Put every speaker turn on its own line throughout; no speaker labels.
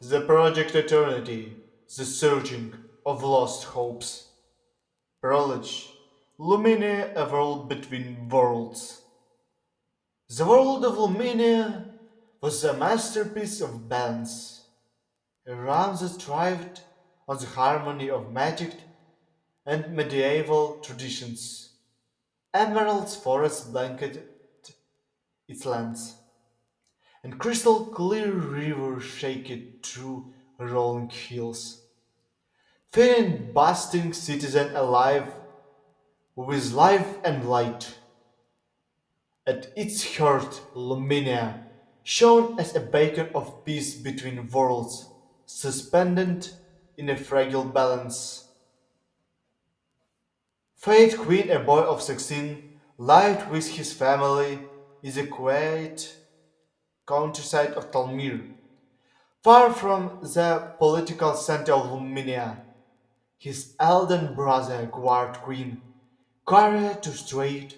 The Project Eternity, The Searching of Lost Hopes. Prologue, Luminia, a world between worlds. The world of Luminia was a masterpiece of balance, a realm that thrived on the harmony of magic and medieval traditions. Emerald's forest blanketed its lands, and crystal clear rivers shaked through rolling hills. Feeling busting citizen alive with life and light. At its heart, Luminia shone as a beacon of peace between worlds, suspended in a fragile balance. Fate Queen, a boy of 16, lived with his family in the quiet countryside of Talmir, far from the political center of Luminia. His elder brother, Guard Queen, carried to straight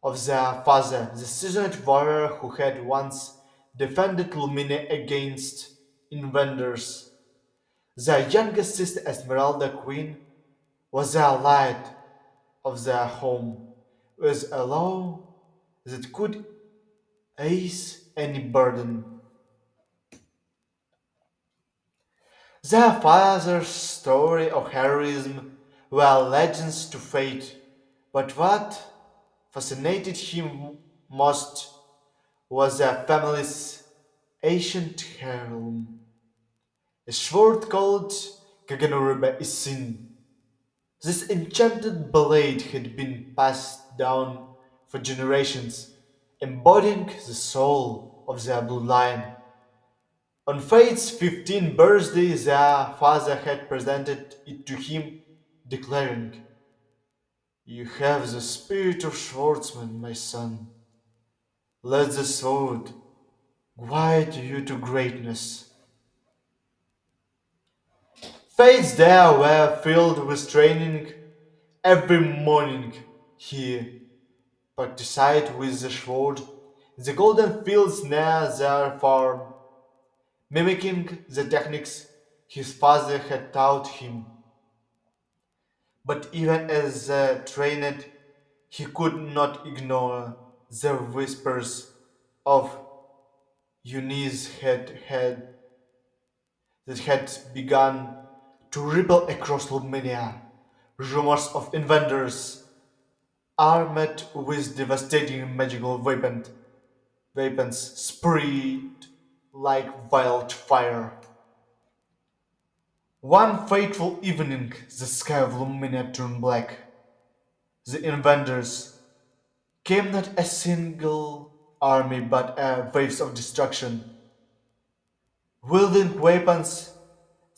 of their father, the seasoned warrior who had once defended Lumine against invaders. Their youngest sister, Esmeralda Queen, was the light of their home, with a law that could ease any burden. Their father's story of heroism were legends to fate, but what fascinated him most was their family's ancient heirloom, a sword called Kaganurube Isin. This enchanted blade had been passed down for generations, embodying the soul of their bloodline. On Fate's 15th birthday, their father had presented it to him, declaring, "You have the spirit of swordsman, my son. Let the sword guide you to greatness." Fates there were filled with training. Every morning he practiced with the sword in the golden fields near their farm, mimicking the techniques his father had taught him. But even as trained, he could not ignore the whispers of Eunice's head that had begun to ripple across Luminia. Rumors of invaders armed with devastating magical weapons spread like wildfire. One fateful evening, the sky of Luminia turned black. The invaders came not a single army but a waves of destruction, wielding weapons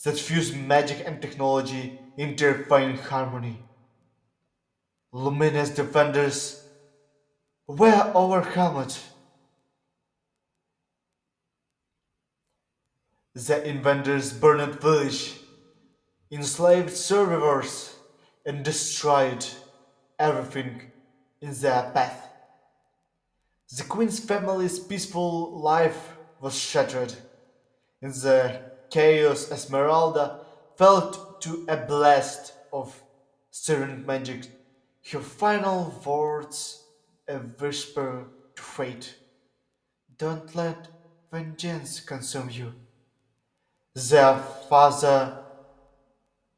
that fuse magic and technology in terrifying harmony. Luminous defenders were overwhelmed. The invaders burned village, enslaved survivors, and destroyed everything in their path. The queen's family's peaceful life was shattered. In the chaos, Esmeralda felt to a blast of stirring magic. Her final words, a whisper to fate. Don't let vengeance consume you. Their father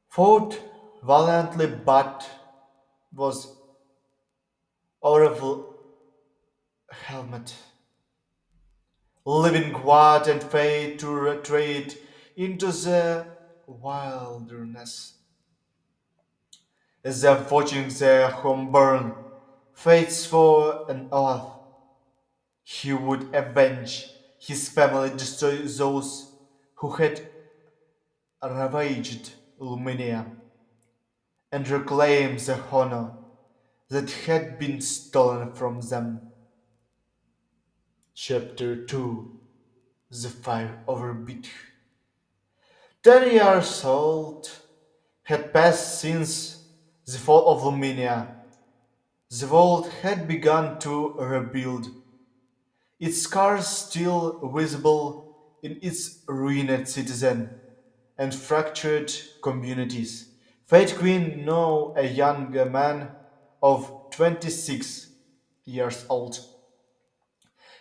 fought valiantly but was overwhelmed, leaving God and fate to retreat into the wilderness. As them watching their home burn, fates for an oath, he would avenge his family, destroy those who had ravaged Luminia, and reclaim the honor that had been stolen from them. Chapter 2, The Fire Overbeat. 10 years old had passed since the fall of Luminia. The world had begun to rebuild, its scars still visible in its ruined citizen and fractured communities. Fate Queen knew a young man of 26 years old.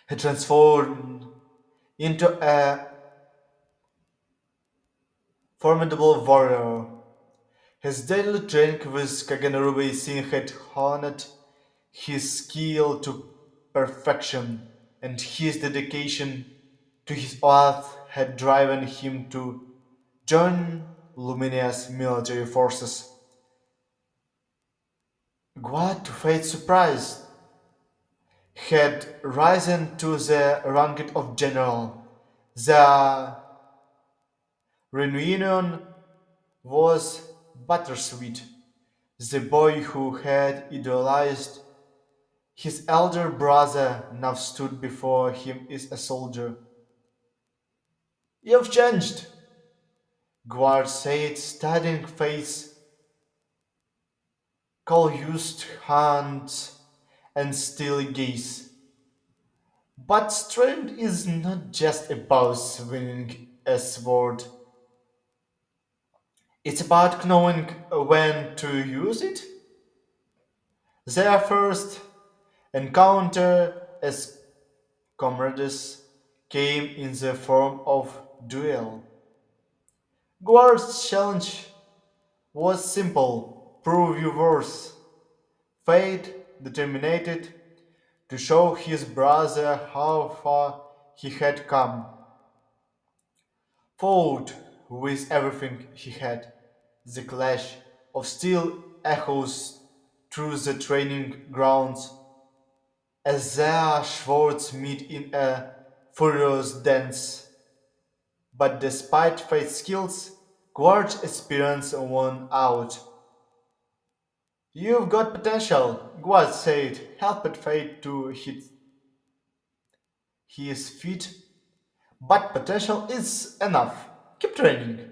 He transformed into a formidable warrior. His daily training with Kaganarubi Singh had honed his skill to perfection, and his dedication to his path had driven him to join Luminia's military forces. What to Fate's surprise, had risen to the rank of general. The reunion was bittersweet. The boy who had idolized his elder brother now stood before him as a soldier. You've changed, Guard said, studying face, used hands, and steely gaze. But strength is not just about swinging a sword. It's about knowing when to use it. Their first encounter as comrades came in the form of duel. Guard's challenge was simple: prove your worth. Fate determined to show his brother how far he had come. Fought with everything he had. The clash of steel echoes through the training grounds as their swords meet in a furious dance. But despite Fate's skills, Quart's experience won out. You've got potential, Guad said, helped Fate to hit his feet. But potential is enough. Keep training.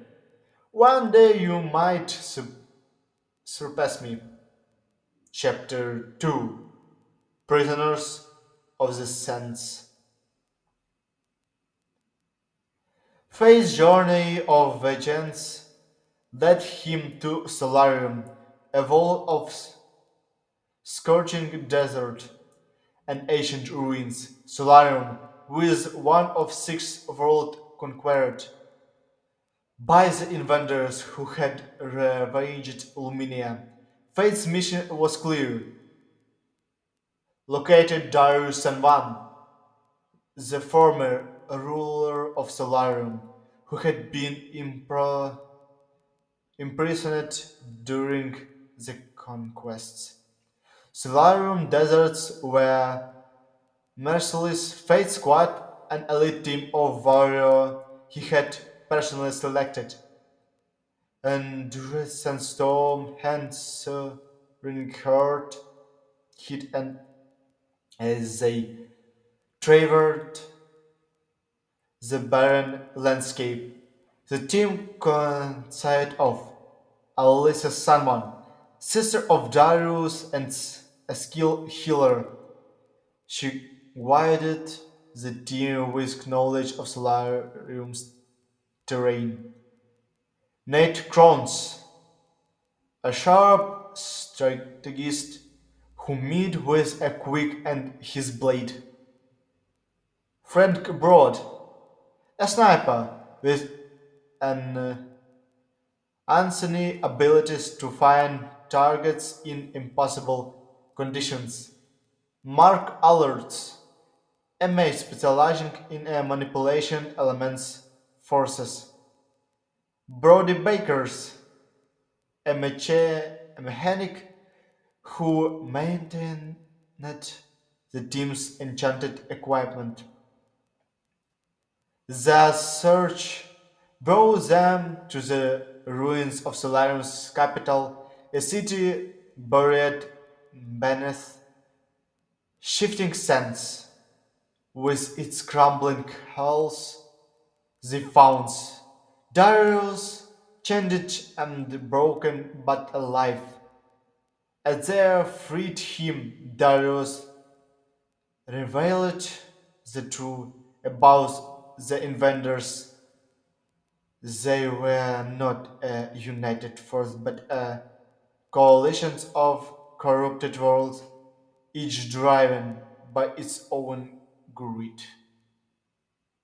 One day you might surpass me. Chapter 2: Prisoners of the Sense. Faye's journey of vengeance led him to Solarium, a wall of scorching desert and ancient ruins. Solarium was one of six worlds conquered by the invaders who had ravaged Luminia. Fate's mission was clear: located Darius Sanvan, the former ruler of Solarium, who had been imprisoned during the conquests. Solarium deserts were merciless Fate Squad, an elite team of warriors he had personally selected. And Sandstorm answering heart hit and as they traversed the barren landscape. The team consisted of Alyssa Sanman, sister of Darius and a skilled healer. She guided the team with knowledge of Solarium's terrain. Nate Krons, a sharp strategist who met with a quick and his blade. Frank Broad, a sniper with an uncanny abilities to find targets in impossible conditions. Mark Alerts, MA specializing in manipulation elements forces. Brody Bakers, a mechanic who maintained the team's enchanted equipment. The search brought them to the ruins of Solarium's capital, a city buried beneath shifting sands. With its crumbling hulls, they found Darius, changed and broken but alive. As they freed him, Darius revealed the truth about the inventors, they were not a united force but a coalition of corrupted worlds, each driven by its own greed.